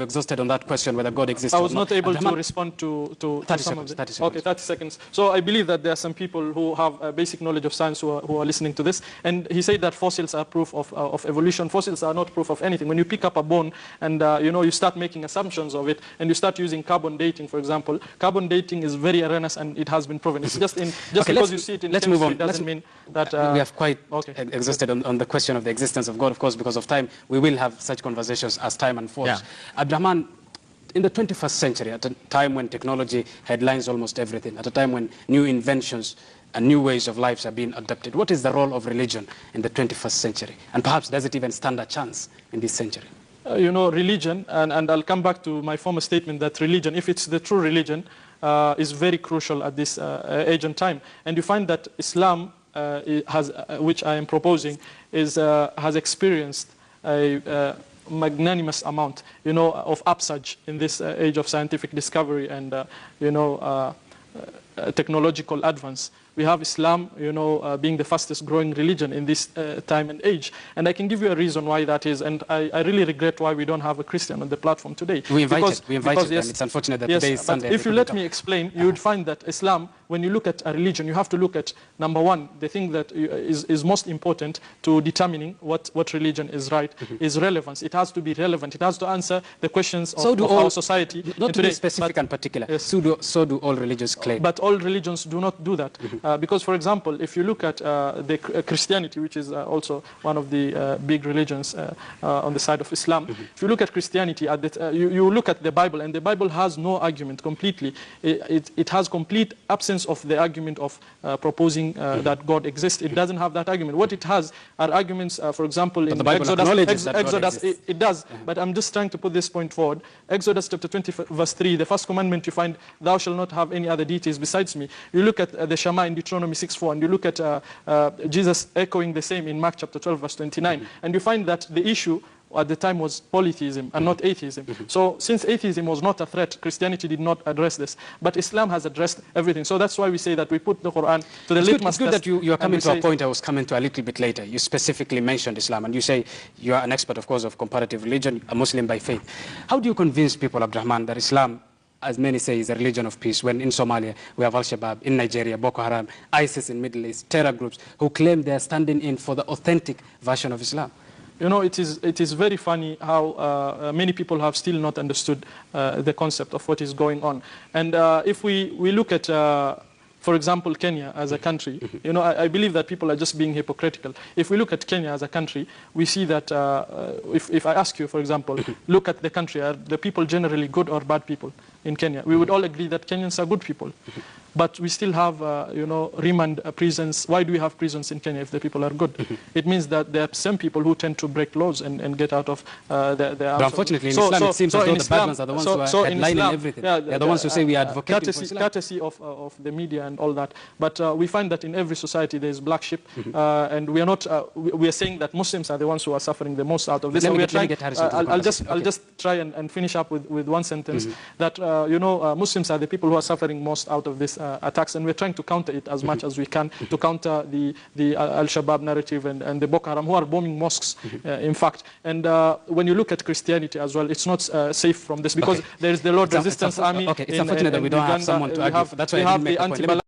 exhausted on that question whether God exists or not. I was not able to respond to 30 some of seconds, the... 30 seconds. Okay, 30 seconds. So I believe that there are some people who have a basic knowledge of science who are listening to this. And he said that fossils are proof of evolution. Fossils are not proof of anything. When you pick up a bone and you start making assumptions of it, and you start using carbon dating, for example, carbon dating is very erroneous and it has been proven. It's just because you see it in chemistry doesn't mean that... we have quite exhausted on the question of the existence of God. Of course, because of time, we will have such conversations as time unfolds. Yeah. Abdurrahman, in the 21st century, at a time when technology headlines almost everything, at a time when new inventions and new ways of lives are being adopted, what is the role of religion in the 21st century? And perhaps does it even stand a chance in this century? Religion, and I'll come back to my former statement that religion, if it's the true religion, is very crucial at this age and time. And you find that Islam, which I am proposing, has experienced a magnanimous amount, of upsurge in this age of scientific discovery and, technological advance. We have Islam, being the fastest growing religion in this time and age. And I can give you a reason why that is. And I really regret why we don't have a Christian on the platform today. We invited them. It's unfortunate that today is Sunday. If you let me explain, you would find that Islam, when you look at a religion, you have to look at, number one, the thing that is most important to determining what religion is right, is relevance. It has to be relevant. It has to answer the questions of our society. Not to be specific and particular. Yes. So do all religions claim. But all religions do not do that. Because, for example, if you look at the Christianity, which is also one of the big religions on the side of Islam, if you look at Christianity, you look at the Bible, and the Bible has no argument completely. It has complete absence of the argument of proposing that God exists. It doesn't have that argument. What it has are arguments, for example, in Exodus, it does. But I'm just trying to put this point forward. Exodus chapter 20, verse 3, the first commandment you find, thou shalt not have any other deities besides me. You look at the Shema in Deuteronomy 6:4, and you look at Jesus echoing the same in Mark chapter 12, verse 29, and you find that the issue at the time was polytheism and not atheism. So since atheism was not a threat, Christianity did not address this. But Islam has addressed everything. So that's why we say that we put the Quran to the litmus test. It's good that you are coming to a point I was coming to a little bit later. You specifically mentioned Islam, and you say you are an expert, of course, of comparative religion, a Muslim by faith. How do you convince people, Abdurrahman, that Islam, as many say, is a religion of peace, when in Somalia we have Al-Shabaab, in Nigeria, Boko Haram, ISIS in Middle East, terror groups who claim they are standing in for the authentic version of Islam? It is very funny how many people have still not understood the concept of what is going on. And if we look at, for example, Kenya as a country, I believe that people are just being hypocritical. If we look at Kenya as a country, we see that if I ask you, for example, look at the country, are the people generally good or bad people in Kenya? We would all agree that Kenyans are good people. But we still have, remand prisons. Why do we have prisons in Kenya if the people are good? It means that there are some people who tend to break laws and get out of their But unfortunately, in Islam, it seems as though the bad ones are the ones who are headlining everything. They're the ones who say we are advocating for Islam. Courtesy of the media and all that. But we find that in every society there is black sheep. And we are not, we are saying that Muslims are the ones who are suffering the most out of this. I'll just try and finish up with one sentence. That, Muslims are the people who are suffering most out of this attacks, and we're trying to counter it as much as we can, to counter the Al-Shabaab narrative and the Boko Haram, who are bombing mosques, in fact. And when you look at Christianity as well, it's not safe from this, because there is the Lord Resistance Army. Okay, it's unfortunate that we don't have someone to argue. That's why I didn't make the point.